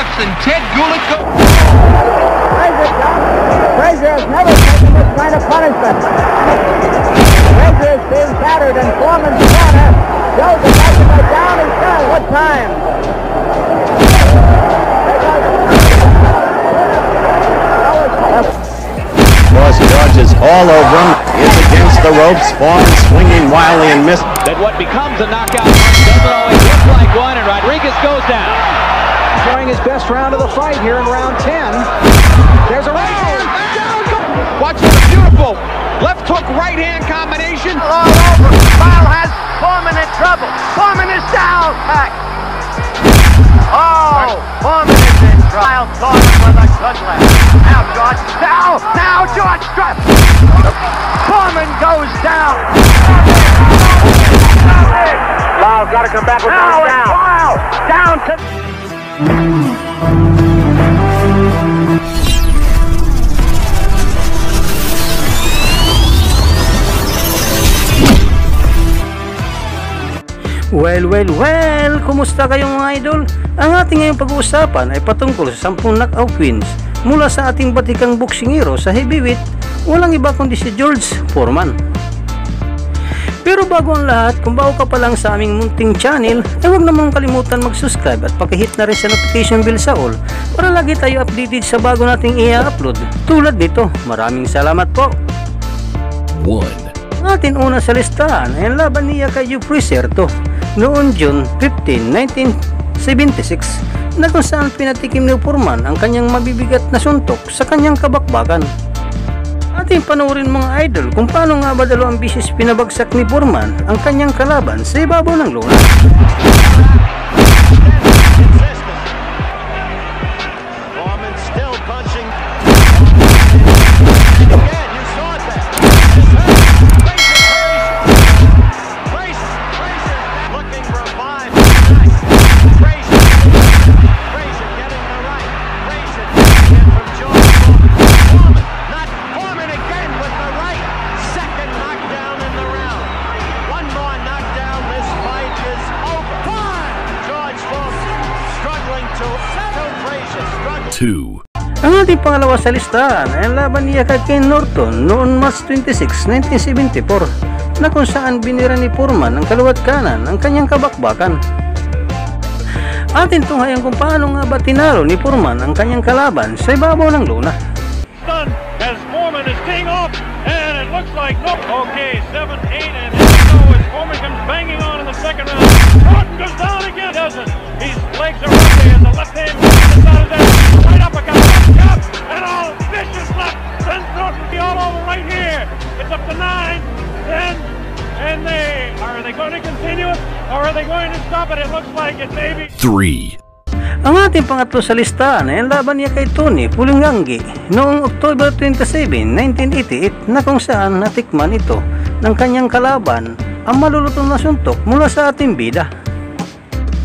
ducks, and Ted Gulick goes. Frazier has never taken this kind of punishment. Frazier is being battered in Foreman's corner. Joe's about to go down. He's down. What time? Boss George is all over him. Is against the ropes. Foreman swinging wildly and missed. That what becomes a knockout punch doesn't always look like one, and Rodriguez goes down. Showing his best round of the fight here in round 10. There's a right hand. Watch this beautiful left hook right hand combination. All over. Kyle has Foreman in trouble. Foreman is down. Back. Oh, Foreman is in trouble. Kyle caught him with a good left. Now George. Now George strikes. Foreman goes down. Lyle's got to come back with now down. Wow. Down to. Well, kumusta kayong mga idol? Ang ating ngayong pag-uusapan ay patungkol sa 10 knockout wins mula sa ating batikang boksingero sa heavyweight, walang iba kundi si George Foreman. Pero bago ang lahat, kung bago ka pa lang sa aming munting channel, ay huwag namang kalimutan mag-subscribe at pakihit na rin sa notification bell sa all para lagi tayo updated sa bago nating i-upload tulad nito. Maraming salamat po. 1. Ang ating una sa listahan ay ang laban niya kay Joe Frazier noong June 15, 1976 na kung saan pinatikim ni Foreman ang kanyang mabibigat na suntok sa kanyang kabakbakan. Ating panoorin mga idol kung paano nga ba dalawang bisis pinabagsak ni Foreman ang kanyang kalaban sa ibabaw ng lona. Ang ating pangalawa sa listahan ay ang laban niya kay Ken Norton noong March 26, 1974 na kung saan binira ni Foreman ang kaliwat kanan ang kanyang kabakbakan. Atin tunghayang kung paano nga ba tinalo ni Foreman ang kanyang kalaban sa ibabaw ng lona. As Foreman is teeing off, and it looks like no. Okay, 7-8, and here we go as Foreman comes banging on in the second round. Norton goes down again, doesn't? His legs are up there, and the left hand goes to the side of that. Right uppercut, jab, and all vicious left. Sends Norton all over right here. It's up to 9, 10, and are they going to continue it, or are they going to stop it? It looks like it maybe. 3. Ang ating pangatlo sa listahan ay ang laban niya kay Tony Pulingangi noong October 27, 1988 na kung saan natikman ito ng kanyang kalaban ang malulutong na suntok mula sa ating bida.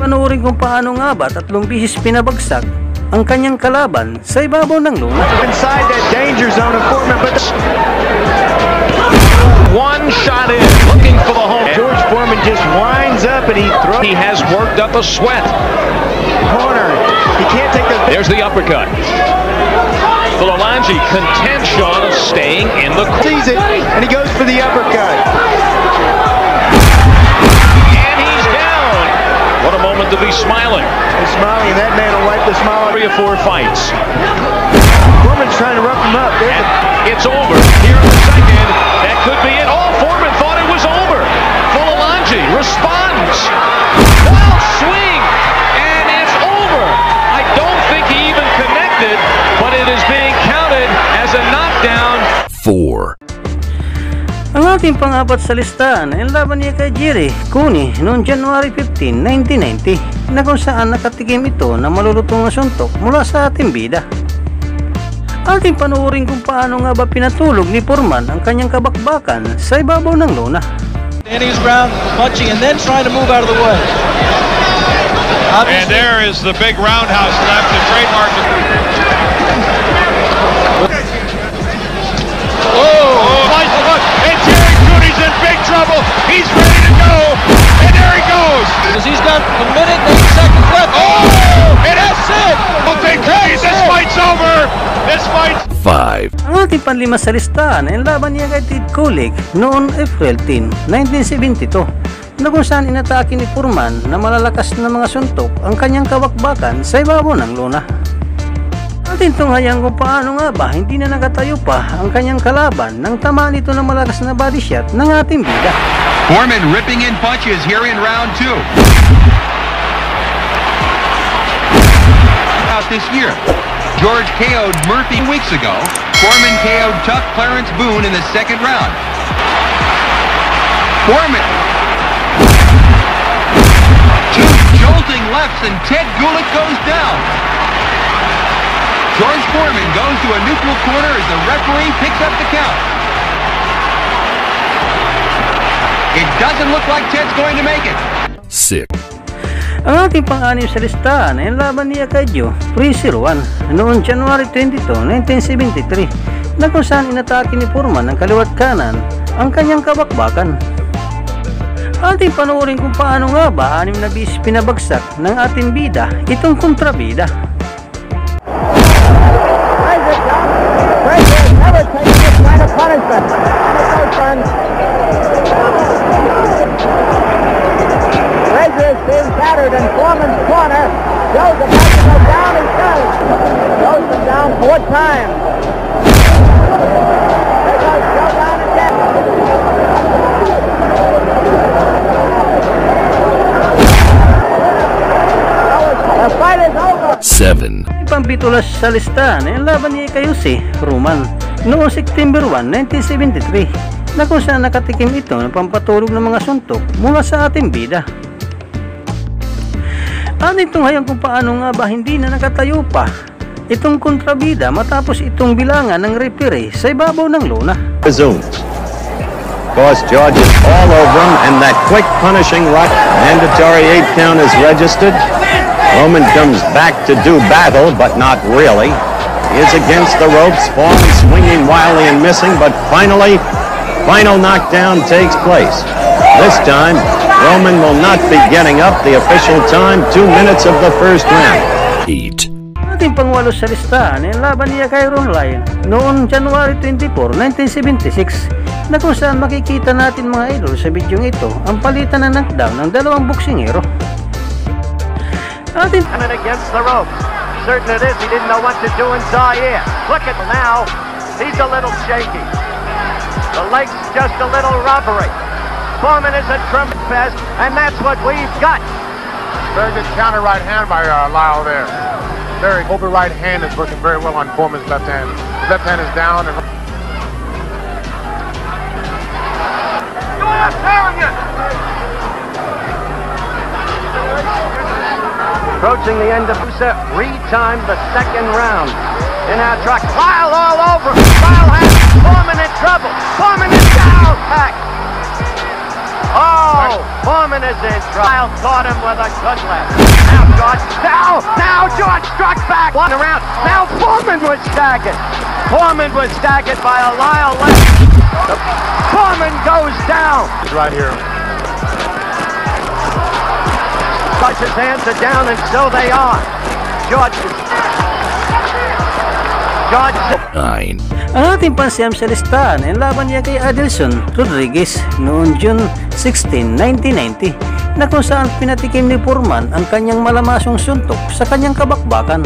Panoorin kung paano nga ba 3 bisis pinabagsak ang kanyang kalaban sa ibabaw ng luna. Inside that danger zone of Foreman, but One shot in, looking for the home. George Foreman just winds up and he has worked up a sweat. Corner. He can't take the. There's the uppercut. Fulalongi content, Sean, of staying in the corner. Sees it, and he goes for the uppercut. And he's down. What a moment to be smiling. He's smiling, and that man will wipe the smile. 3 or 4 fights. Foreman's trying to rough him up. It's over here in the second. That could be it. Oh, Foreman thought it was over. Fulalongi responds. Wild swing, and it's over. I don't think he even connected, but it is being counted as a knockdown. 4. Ang ating pang-apat sa listahan ay ang laban niya kay Jerry Cooney noong January 15, 1990 na kung saan nakatikim ito na malulutong na suntok mula sa ating bida. Ating panuorin kung paano nga ba pinatulog ni Foreman ang kanyang kabakbakan sa ibabaw ng lona. Standing his ground, punching, and then trying to move out of the way. And there is the big roundhouse left to trademark. Nice look, and Jerry Cooney's in big trouble. He's ready to go, and there he goes. Because he's got a minute and 8 seconds left. Oh, and that's it. 5. Ang ating panlima sa listahan ay ang laban niya kay Ted Kulik noong April 10, 1972 na kung saan inatake ni Foreman na malalakas na mga suntok ang kanyang kabakbakan sa ibabaw ng lona. Atin tunghayang kung paano nga ba hindi na nakatayo pa ang kanyang kalaban nang tamaan ito ng malakas na body shot ng ating bida. Foreman ripping in punches here in round 2. Out this year, George KO'd Murphy weeks ago. Foreman KO'd tough Clarence Boone in the second round. Foreman. 2 jolting lefts and Ted Gulick goes down. George Foreman goes to a neutral corner as the referee picks up the count. It doesn't look like Ted's going to make it. 6. Ang ating pang-anim sa listahan ay ang laban niya kay Joe Frazier-1 noong January 22, 1973 na kung saan inatake ni Foreman ng kaliwat kanan ang kanyang kabakbakan. Ating panoorin kung paano nga ba 6 na bis pinabagsak ng ating bida itong kontrabida. Frazier has never taken this kind of punishment. Frazier is being battered in Foreman's corner. Joe's about to go down. He does. Goes him down 4 times. There goes Joe down again. The fight is over. 7. Pampitulas sa listahan ay ang laban niya kay Jose Roman noong September 1, 1973 na kung saan nakatikim ito ng pampatulog ng mga suntok mula sa ating bida. Atin tunghayang kung paano nga ba hindi na nakatayo pa itong kontrabida matapos itong bilangan ng referee sa ibabaw ng lona. Resumed. Of course, George is all over him, and that quick punishing right. Mandatory 8 count is registered. Roman comes back to do battle, but not really. He is against the ropes, Foreman swinging wildly and missing, but final knockdown takes place. This time, Roman will not be getting up. The official time, 2 minutes of the first round. 8. Ating pangwalo sa listahan ay ang laban niya kay Ron Lyon noong January 24, 1976 na kung saan makikita natin mga idol sa bidyong ito ang palitan ng knockdown ng 2 boksingero. Atin and against the ropes. Certain it is, he didn't know what to do in Zaire. Look at now, he's a little shaky. The legs just a little rubbery. Foreman is a tremendous best, and that's what we've got. Very good counter right hand by Lyle there. Very over right hand is working very well on Foreman's left hand. His left hand is down and I'm telling you. Approaching the end of the set, re-timed the second round. In our track, Lyle all over. Lyle has Foreman in trouble. Foreman is down. Back. Oh, Foreman is in trouble. Lyle caught him with a good left. Now George, now George struck back. 1 around. Now Foreman was staggered. Foreman was staggered by a Lyle left. Foreman goes down. He's right here. His hands are down, and so they are. George. 9. Ang ating pansiyam sa listahan ay laban niya kay Adelson Rodriguez noong June 16, 1990 na kung saan pinatikim ni Foreman ang kanyang malamasong suntok sa kanyang kabakbakan.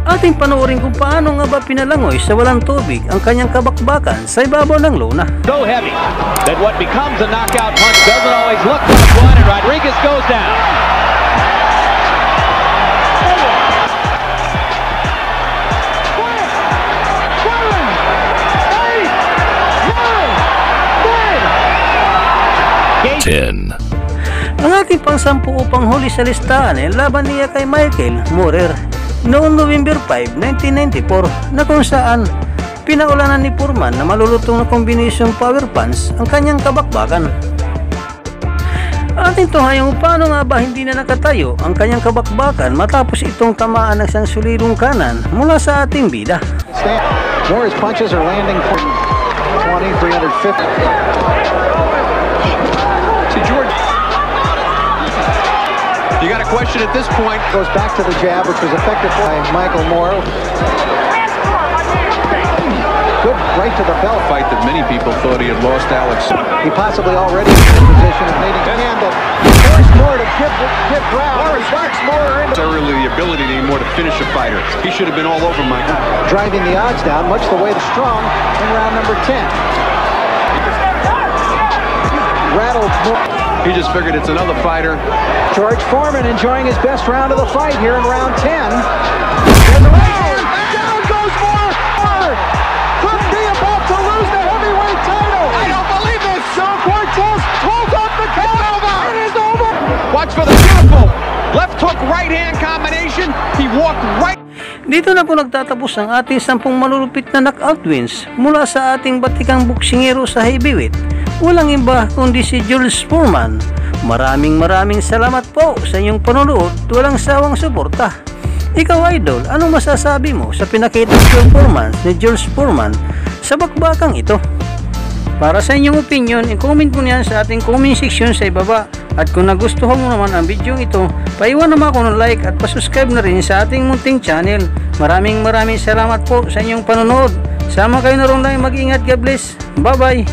Ating panoorin kung paano nga ba pinalangoy sa walang tubig ang kanyang kabakbakan sa ibabaw ng lona. So heavy that what becomes a knockout punch doesn't always look like one, and Rodriguez goes down. Ang ating pang-10 upang huli sa listahan ay laban niya kay Michael Moorer noong November 5, 1994 na kung saan pinaulanan ni Foreman na malulutong na kombinasyong power punch ang kanyang kabakbakan. Ating tunghayang paano nga ba hindi na nakatayo ang kanyang kabakbakan matapos itong tamaan ng isang sulirong kanan mula sa ating bida. Moore's punches are landing for 20, 350. To George. You got a question at this point. Goes back to the jab, which was effective by Michael Moorer. Good right to the belt. Fight that many people thought he had lost Alex. He possibly already in a position of needing to handle. Force more to give ground. Morris works more into. Necessarily the ability anymore to finish a fighter. He should have been all over Mike. Driving the odds down, much the way the Strong in round number 10. Rattled more. He just figured it's another fighter. George Foreman enjoying his best round of the fight here in round 10. There's a right hand. Down goes Moore. Could be about to lose the heavyweight title. I don't believe this. So Cortez pulls up the count. It is over. Watch for the beautiful left hook right hand combination. He walked right. Dito na po nagtatapos ang ating 10 malulupit na knockout wins mula sa ating batikang boksingero sa heavyweight. Walang iba kundi si Jules Foreman. Maraming salamat po sa inyong panonood. Walang sawang suporta. Ikaw, idol, anong masasabi mo sa pinakitang performance ni Jules Foreman sa bakbakang ito? Para sa inyong opinion, i-comment mo niyan sa ating comment section sa ibaba. At kung nagustuhan mo naman ang video ito, paiwan naman ako ng like at pasubscribe na rin sa ating munting channel. Maraming salamat po sa inyong panonood. Sama kayo na rin lang, mag-ingat, God bless. Bye bye.